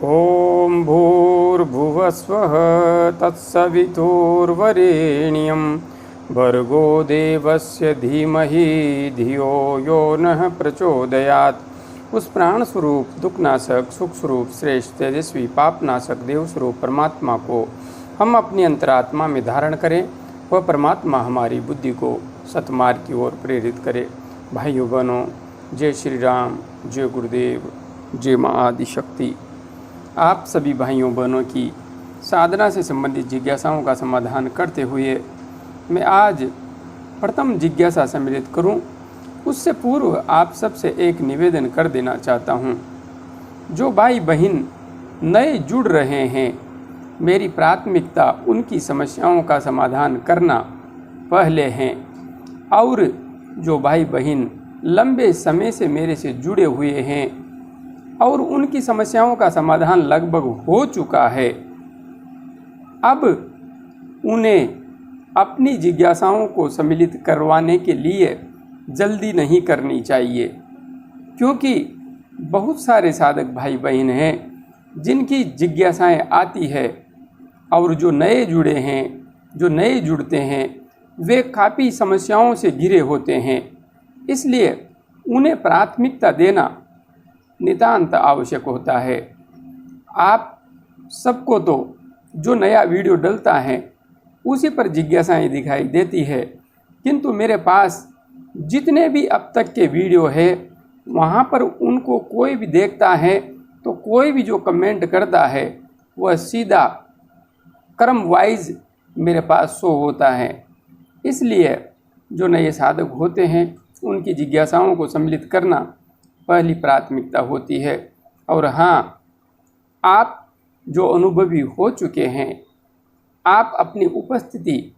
ॐ भूर्भुवस्वः तत्सवितुर्वरेण्यं भर्गो देवस्य धीमहि धियो यो नः प्रचोदयात्। उस प्राण स्वरूप दुखनाशक सुख स्वरूप श्रेष्ठ तेजस्वी पापनाशक देव स्वरूप परमात्मा को हम अपनी अंतरात्मा में धारण करें। वह परमात्मा हमारी बुद्धि को सतमार्ग की ओर प्रेरित करे। भाइयों बहनों, जय श्री राम, जय गुरुदेव, जय माँ आदिशक्ति। आप सभी भाइयों बहनों की साधना से संबंधित जिज्ञासाओं का समाधान करते हुए मैं आज प्रथम जिज्ञासा सम्मिलित करूं, उससे पूर्व आप सबसे एक निवेदन कर देना चाहता हूं। जो भाई बहन नए जुड़ रहे हैं, मेरी प्राथमिकता उनकी समस्याओं का समाधान करना पहले हैं, और जो भाई बहन लंबे समय से मेरे से जुड़े हुए हैं और उनकी समस्याओं का समाधान लगभग हो चुका है, अब उन्हें अपनी जिज्ञासाओं को सम्मिलित करवाने के लिए जल्दी नहीं करनी चाहिए, क्योंकि बहुत सारे साधक भाई बहन हैं जिनकी जिज्ञासाएं आती है और जो नए जुड़े हैं, जो नए जुड़ते हैं, वे काफ़ी समस्याओं से घिरे होते हैं। इसलिए उन्हें प्राथमिकता देना नितांत आवश्यक होता है। आप सबको तो जो नया वीडियो डलता है उसी पर जिज्ञासाएं दिखाई देती है, किंतु मेरे पास जितने भी अब तक के वीडियो है वहाँ पर उनको कोई भी देखता है तो कोई भी जो कमेंट करता है वह सीधा क्रम वाइज मेरे पास शो होता है। इसलिए जो नए साधक होते हैं उनकी जिज्ञासाओं को सम्मिलित करना पहली प्राथमिकता होती है। और हाँ, आप जो अनुभवी हो चुके हैं, आप अपनी उपस्थिति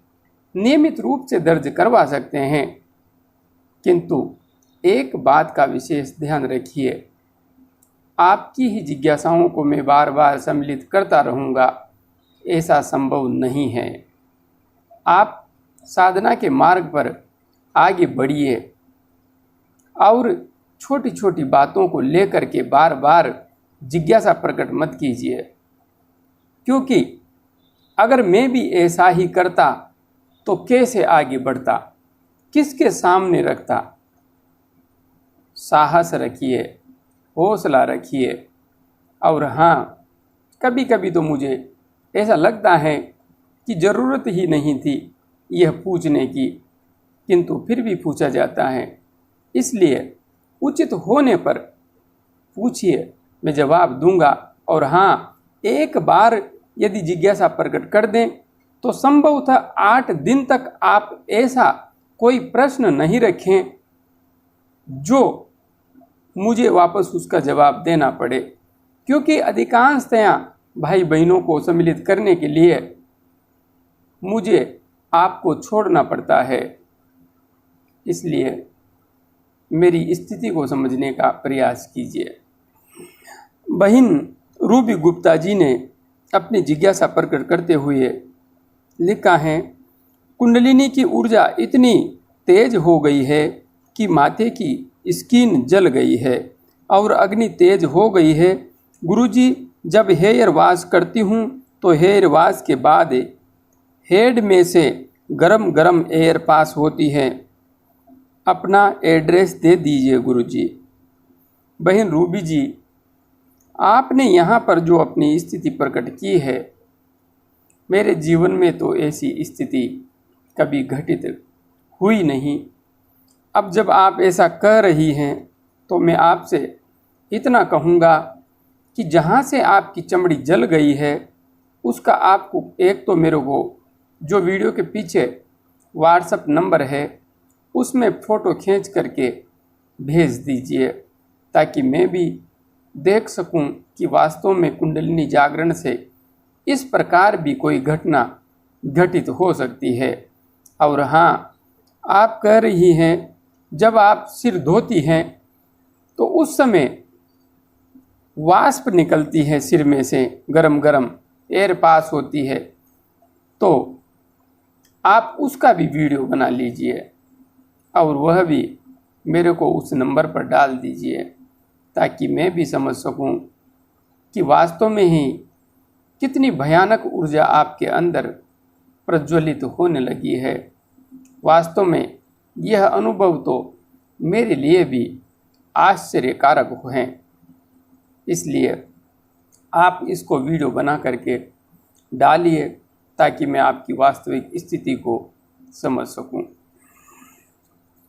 नियमित रूप से दर्ज करवा सकते हैं, किंतु एक बात का विशेष ध्यान रखिए, आपकी ही जिज्ञासाओं को मैं बार बार सम्मिलित करता रहूँगा, ऐसा संभव नहीं है। आप साधना के मार्ग पर आगे बढ़िए और छोटी छोटी बातों को लेकर के बार बार जिज्ञासा प्रकट मत कीजिए, क्योंकि अगर मैं भी ऐसा ही करता तो कैसे आगे बढ़ता, किसके सामने रखता। साहस रखिए, हौसला रखिए। और हाँ, कभी कभी तो मुझे ऐसा लगता है कि ज़रूरत ही नहीं थी यह पूछने की, किंतु फिर भी पूछा जाता है। इसलिए उचित होने पर पूछिए, मैं जवाब दूंगा। और हाँ, एक बार यदि जिज्ञासा प्रकट कर दें तो संभवतः 8 दिन तक आप ऐसा कोई प्रश्न नहीं रखें जो मुझे वापस उसका जवाब देना पड़े, क्योंकि अधिकांशतया भाई बहनों को सम्मिलित करने के लिए मुझे आपको छोड़ना पड़ता है। इसलिए मेरी स्थिति को समझने का प्रयास कीजिए। बहन रूबी गुप्ता जी ने अपनी जिज्ञासा प्रकट करते हुए लिखा है, कुंडलिनी की ऊर्जा इतनी तेज हो गई है कि माथे की स्किन जल गई है और अग्नि तेज हो गई है। गुरुजी, जब हेयर वॉश करती हूँ तो हेयर वॉश के बाद हेड में से गरम गरम एयर पास होती है। अपना एड्रेस दे दीजिए गुरुजी। बहन रूबी जी, आपने यहाँ पर जो अपनी स्थिति प्रकट की है, मेरे जीवन में तो ऐसी स्थिति कभी घटित हुई नहीं। अब जब आप ऐसा कह रही हैं तो मैं आपसे इतना कहूँगा कि जहाँ से आपकी चमड़ी जल गई है उसका आपको एक तो मेरे को जो वीडियो के पीछे व्हाट्सएप नंबर है उसमें फ़ोटो खींच करके भेज दीजिए, ताकि मैं भी देख सकूं कि वास्तव में कुंडलिनी जागरण से इस प्रकार भी कोई घटना घटित हो सकती है। और हाँ, आप कह रही हैं जब आप सिर धोती हैं तो उस समय वाष्प निकलती है सिर में से, गरम गरम एयर पास होती है, तो आप उसका भी वीडियो बना लीजिए और वह भी मेरे को उस नंबर पर डाल दीजिए, ताकि मैं भी समझ सकूं कि वास्तव में ही कितनी भयानक ऊर्जा आपके अंदर प्रज्वलित होने लगी है। वास्तव में यह अनुभव तो मेरे लिए भी आश्चर्यकारक है। इसलिए आप इसको वीडियो बना करके डालिए ताकि मैं आपकी वास्तविक स्थिति को समझ सकूं।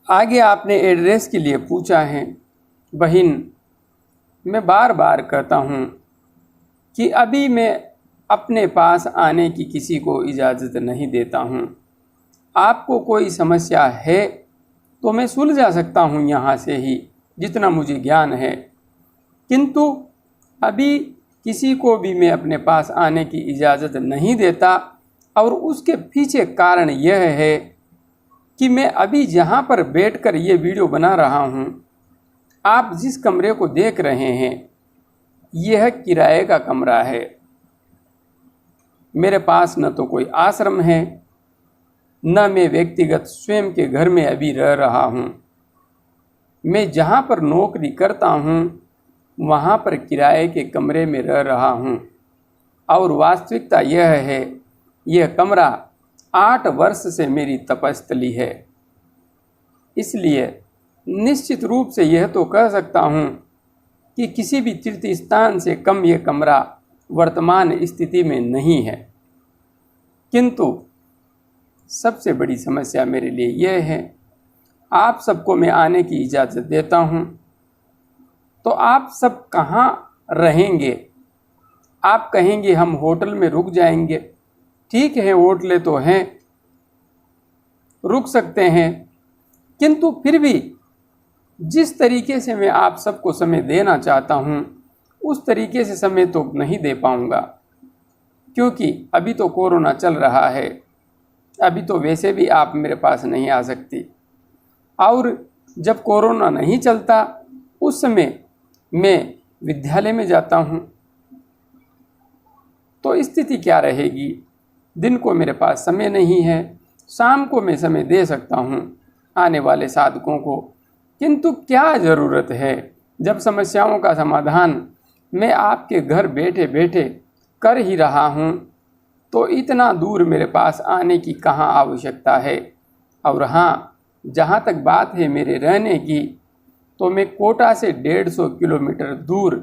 आगे आपने एड्रेस के लिए पूछा है। बहन, मैं बार बार कहता हूं कि अभी मैं अपने पास आने की किसी को इजाज़त नहीं देता हूं। आपको कोई समस्या है तो मैं सुलझा सकता हूं यहाँ से ही, जितना मुझे ज्ञान है, किंतु अभी किसी को भी मैं अपने पास आने की इजाज़त नहीं देता। और उसके पीछे कारण यह है कि मैं अभी जहाँ पर बैठकर ये वीडियो बना रहा हूँ, आप जिस कमरे को देख रहे हैं, यह किराए का कमरा है। मेरे पास न तो कोई आश्रम है, न मैं व्यक्तिगत स्वयं के घर में अभी रह रहा हूँ। मैं जहाँ पर नौकरी करता हूँ वहाँ पर किराए के कमरे में रह रहा हूँ। और वास्तविकता यह है, यह कमरा 8 वर्ष से मेरी तपस्थली है। इसलिए निश्चित रूप से यह तो कह सकता हूँ कि किसी भी तीर्थ स्थान से कम यह कमरा वर्तमान स्थिति में नहीं है। किंतु सबसे बड़ी समस्या मेरे लिए यह है, आप सबको मैं आने की इजाज़त देता हूँ तो आप सब कहाँ रहेंगे? आप कहेंगे हम होटल में रुक जाएंगे। ठीक है, होटलें तो हैं, रुक सकते हैं, किंतु फिर भी जिस तरीके से मैं आप सबको समय देना चाहता हूँ उस तरीके से समय तो नहीं दे पाऊँगा, क्योंकि अभी तो कोरोना चल रहा है। अभी तो वैसे भी आप मेरे पास नहीं आ सकती। और जब कोरोना नहीं चलता उस समय मैं विद्यालय में जाता हूँ, तो स्थिति क्या रहेगी? दिन को मेरे पास समय नहीं है, शाम को मैं समय दे सकता हूँ आने वाले साधकों को, किंतु क्या ज़रूरत है जब समस्याओं का समाधान मैं आपके घर बैठे बैठे कर ही रहा हूँ, तो इतना दूर मेरे पास आने की कहाँ आवश्यकता है। और हाँ, जहाँ तक बात है मेरे रहने की, तो मैं कोटा से 150 किलोमीटर दूर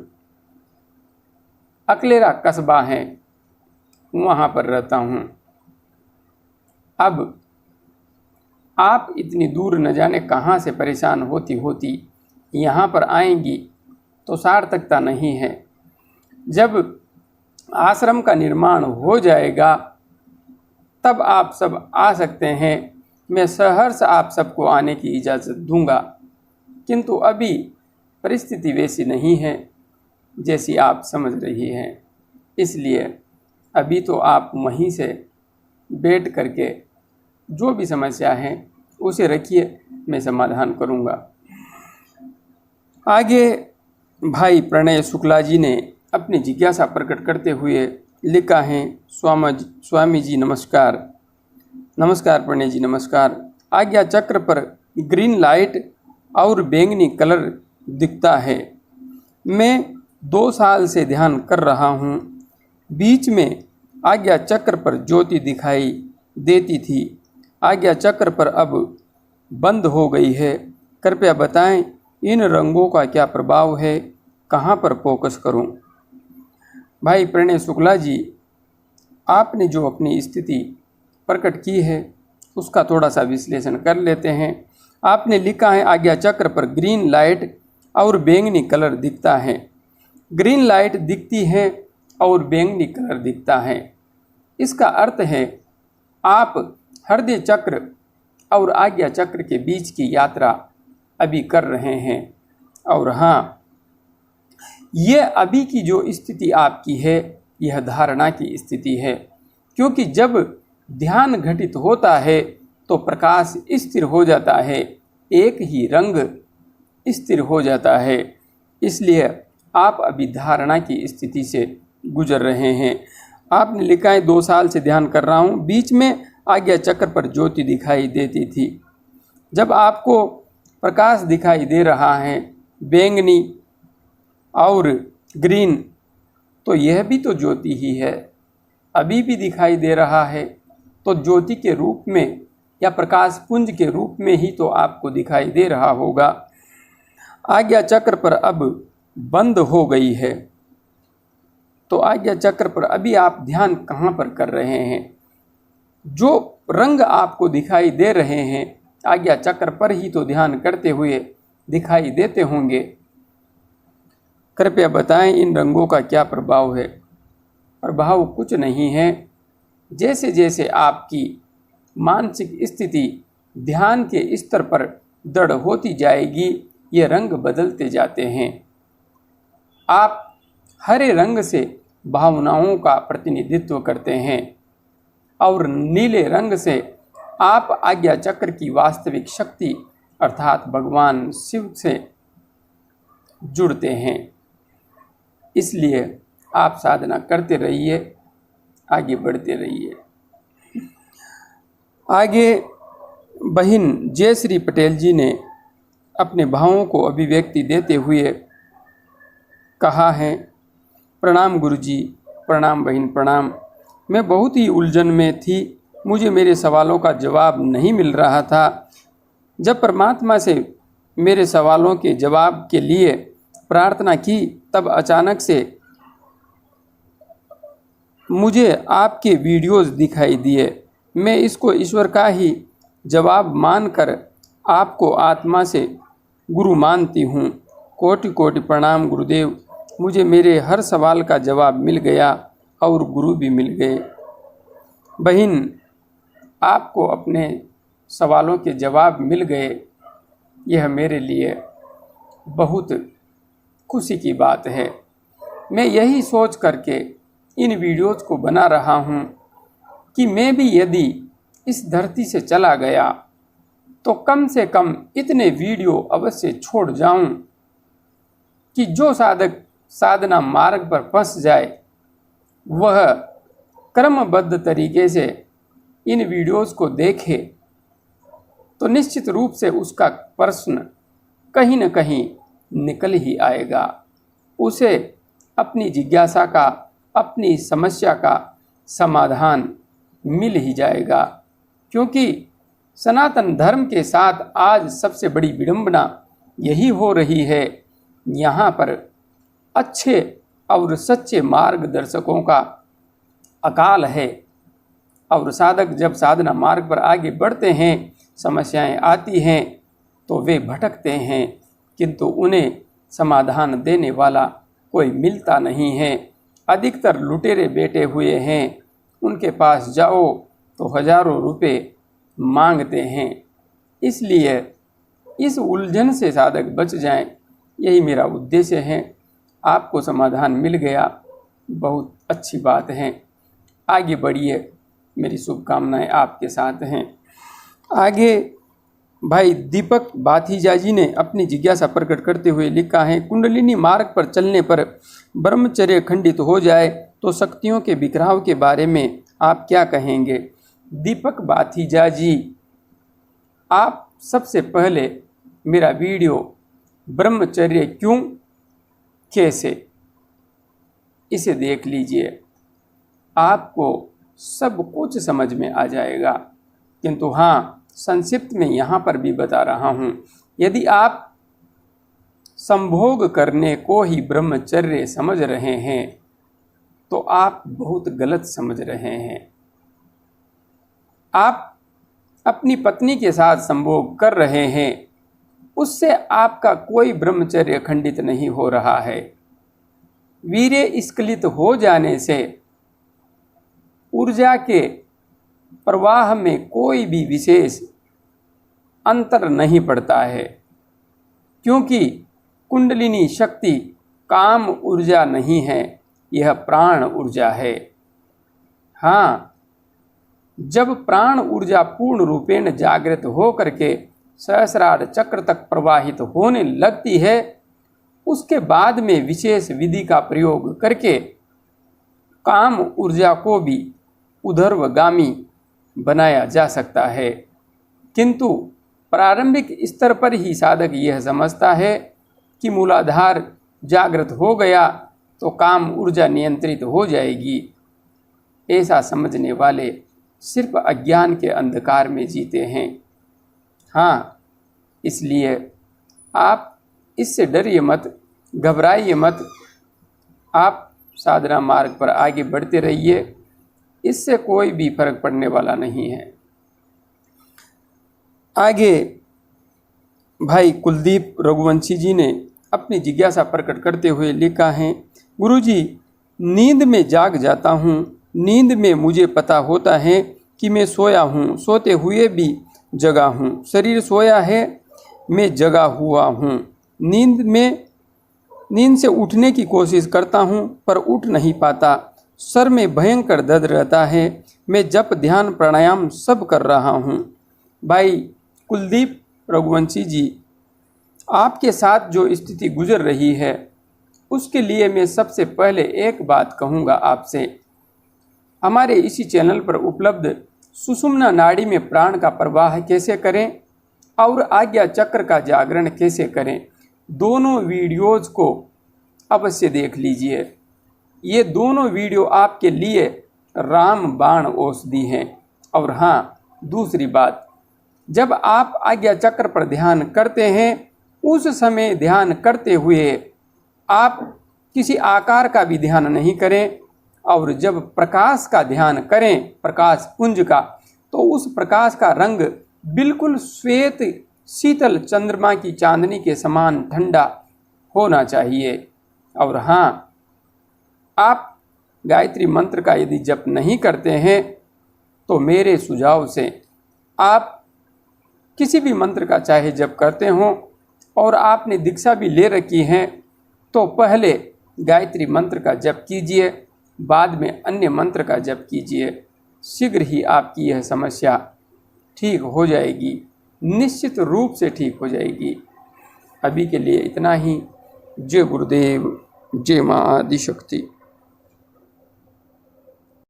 अकलेरा कस्बा है, वहाँ पर रहता हूँ। अब आप इतनी दूर न जाने कहाँ से परेशान होती होती यहाँ पर आएंगी तो सार्थकता नहीं है। जब आश्रम का निर्माण हो जाएगा तब आप सब आ सकते हैं, मैं सहर्ष आप सबको आने की इजाज़त दूंगा। किंतु अभी परिस्थिति वैसी नहीं है जैसी आप समझ रही हैं। इसलिए अभी तो आप वहीं से बैठ करके जो भी समस्या है उसे रखिए, मैं समाधान करूंगा। आगे भाई प्रणय शुक्ला जी ने अपनी जिज्ञासा प्रकट करते हुए लिखा है, स्वामी जी नमस्कार। नमस्कार प्रणय जी, नमस्कार। आज्ञा चक्र पर ग्रीन लाइट और बैंगनी कलर दिखता है। मैं 2 साल से ध्यान कर रहा हूँ। बीच में आज्ञा चक्र पर ज्योति दिखाई देती थी, आज्ञा चक्र पर अब बंद हो गई है। कृपया बताएं इन रंगों का क्या प्रभाव है, कहाँ पर फोकस करूं? भाई प्रणय शुक्ला जी, आपने जो अपनी स्थिति प्रकट की है उसका थोड़ा सा विश्लेषण कर लेते हैं। आपने लिखा है आज्ञा चक्र पर ग्रीन लाइट और बैंगनी कलर दिखता है। ग्रीन लाइट दिखती है और बैंगनी कलर दिखता है। इसका अर्थ है आप हृदय चक्र और आज्ञा चक्र के बीच की यात्रा अभी कर रहे हैं। और हाँ, ये अभी की जो स्थिति आपकी है यह धारणा की स्थिति है, क्योंकि जब ध्यान घटित होता है तो प्रकाश स्थिर हो जाता है, एक ही रंग स्थिर हो जाता है। इसलिए आप अभी धारणा की स्थिति से गुजर रहे हैं। आपने लिखा है 2 साल से ध्यान कर रहा हूँ, बीच में आज्ञा चक्र पर ज्योति दिखाई देती थी। जब आपको प्रकाश दिखाई दे रहा है बैंगनी और ग्रीन, तो यह भी तो ज्योति ही है, अभी भी दिखाई दे रहा है, तो ज्योति के रूप में या प्रकाश पुंज के रूप में ही तो आपको दिखाई दे रहा होगा। आज्ञा चक्र पर अब बंद हो गई है, तो आज्ञा चक्र पर अभी आप ध्यान कहाँ पर कर रहे हैं? जो रंग आपको दिखाई दे रहे हैं आज्ञा चक्र पर ही तो ध्यान करते हुए दिखाई देते होंगे। कृपया बताएं इन रंगों का क्या प्रभाव है? प्रभाव कुछ नहीं है, जैसे जैसे आपकी मानसिक स्थिति ध्यान के स्तर पर दृढ़ होती जाएगी ये रंग बदलते जाते हैं। आप हरे रंग से भावनाओं का प्रतिनिधित्व करते हैं और नीले रंग से आप आज्ञा चक्र की वास्तविक शक्ति अर्थात भगवान शिव से जुड़ते हैं। इसलिए आप साधना करते रहिए, आगे बढ़ते रहिए। आगे बहन जयश्री पटेल जी ने अपने भावों को अभिव्यक्ति देते हुए कहा है, प्रणाम गुरुजी, प्रणाम बहन, प्रणाम। मैं बहुत ही उलझन में थी, मुझे मेरे सवालों का जवाब नहीं मिल रहा था। जब परमात्मा से मेरे सवालों के जवाब के लिए प्रार्थना की तब अचानक से मुझे आपके वीडियोस दिखाई दिए। मैं इसको ईश्वर का ही जवाब मानकर आपको आत्मा से गुरु मानती हूँ। कोटि कोटि प्रणाम गुरुदेव, मुझे मेरे हर सवाल का जवाब मिल गया और गुरु भी मिल गए। बहन, आपको अपने सवालों के जवाब मिल गए, यह मेरे लिए बहुत खुशी की बात है। मैं यही सोच करके इन वीडियोज़ को बना रहा हूँ कि मैं भी यदि इस धरती से चला गया तो कम से कम इतने वीडियो अवश्य छोड़ जाऊं कि जो साधक साधना मार्ग पर फंस जाए वह क्रमबद्ध तरीके से इन वीडियोस को देखे तो निश्चित रूप से उसका प्रश्न कहीं न कहीं निकल ही आएगा। उसे अपनी जिज्ञासा का, अपनी समस्या का समाधान मिल ही जाएगा। क्योंकि सनातन धर्म के साथ आज सबसे बड़ी विडंबना यही हो रही है, यहाँ पर अच्छे और सच्चे मार्गदर्शकों का अकाल है और साधक जब साधना मार्ग पर आगे बढ़ते हैं, समस्याएं आती हैं तो वे भटकते हैं, किंतु उन्हें समाधान देने वाला कोई मिलता नहीं है। अधिकतर लुटेरे बैठे हुए हैं, उनके पास जाओ तो हजारों रुपए मांगते हैं। इसलिए इस उलझन से साधक बच जाएं, यही मेरा उद्देश्य है। आपको समाधान मिल गया, बहुत अच्छी बात है। आगे बढ़िए, मेरी शुभकामनाएं आपके साथ हैं। आगे भाई दीपक बाथीजा जी ने अपनी जिज्ञासा प्रकट करते हुए लिखा है, कुंडलिनी मार्ग पर चलने पर ब्रह्मचर्य खंडित हो जाए तो शक्तियों के बिखराव के बारे में आप क्या कहेंगे? दीपक बाथीजा जी, आप सबसे पहले मेरा वीडियो ब्रह्मचर्य क्यों कैसे इसे देख लीजिए, आपको सब कुछ समझ में आ जाएगा। किंतु हाँ, संक्षिप्त में यहाँ पर भी बता रहा हूँ, यदि आप संभोग करने को ही ब्रह्मचर्य समझ रहे हैं तो आप बहुत गलत समझ रहे हैं। आप अपनी पत्नी के साथ संभोग कर रहे हैं, उससे आपका कोई ब्रह्मचर्य खंडित नहीं हो रहा है। वीर्य स्खलित हो जाने से ऊर्जा के प्रवाह में कोई भी विशेष अंतर नहीं पड़ता है, क्योंकि कुंडलिनी शक्ति काम ऊर्जा नहीं है, यह प्राण ऊर्जा है। हाँ, जब प्राण ऊर्जा पूर्ण रूपेण जागृत हो करके सहस्रार चक्र तक प्रवाहित होने लगती है, उसके बाद में विशेष विधि का प्रयोग करके काम ऊर्जा को भी ऊर्ध्वगामी बनाया जा सकता है। किंतु प्रारंभिक स्तर पर ही साधक यह समझता है कि मूलाधार जागृत हो गया तो काम ऊर्जा नियंत्रित हो जाएगी। ऐसा समझने वाले सिर्फ अज्ञान के अंधकार में जीते हैं। हाँ, इसलिए आप इससे डरिए मत, घबराइए मत। आप साधना मार्ग पर आगे बढ़ते रहिए, इससे कोई भी फर्क पड़ने वाला नहीं है। आगे भाई कुलदीप रघुवंशी जी ने अपनी जिज्ञासा प्रकट करते हुए लिखा है, गुरुजी, नींद में जाग जाता हूँ। नींद में मुझे पता होता है कि मैं सोया हूँ, सोते हुए भी जगा हूँ। शरीर सोया है, मैं जगा हुआ हूँ। नींद से उठने की कोशिश करता हूँ पर उठ नहीं पाता। सर में भयंकर दर्द रहता है। मैं जप, ध्यान, प्राणायाम सब कर रहा हूँ। भाई कुलदीप रघुवंशी जी, आपके साथ जो स्थिति गुजर रही है उसके लिए मैं सबसे पहले एक बात कहूँगा आपसे। हमारे इसी चैनल पर उपलब्ध सुषुम्ना नाड़ी में प्राण का प्रवाह कैसे करें और आज्ञा चक्र का जागरण कैसे करें, दोनों वीडियोज़ को अवश्य देख लीजिए। ये दोनों वीडियो आपके लिए रामबाण औषधि हैं। और हाँ, दूसरी बात, जब आप आज्ञा चक्र पर ध्यान करते हैं उस समय ध्यान करते हुए आप किसी आकार का भी ध्यान नहीं करें, और जब प्रकाश का ध्यान करें, प्रकाश पुंज का, तो उस प्रकाश का रंग बिल्कुल श्वेत शीतल चंद्रमा की चांदनी के समान ठंडा होना चाहिए। और हाँ, आप गायत्री मंत्र का यदि जप नहीं करते हैं तो मेरे सुझाव से आप किसी भी मंत्र का चाहे जप करते हों और आपने दीक्षा भी ले रखी है तो पहले गायत्री मंत्र का जप कीजिए, बाद में अन्य मंत्र का जप कीजिए। शीघ्र ही आपकी यह समस्या ठीक हो जाएगी, निश्चित रूप से ठीक हो जाएगी। अभी के लिए इतना ही। जय गुरुदेव, जय माँ आदिशक्ति।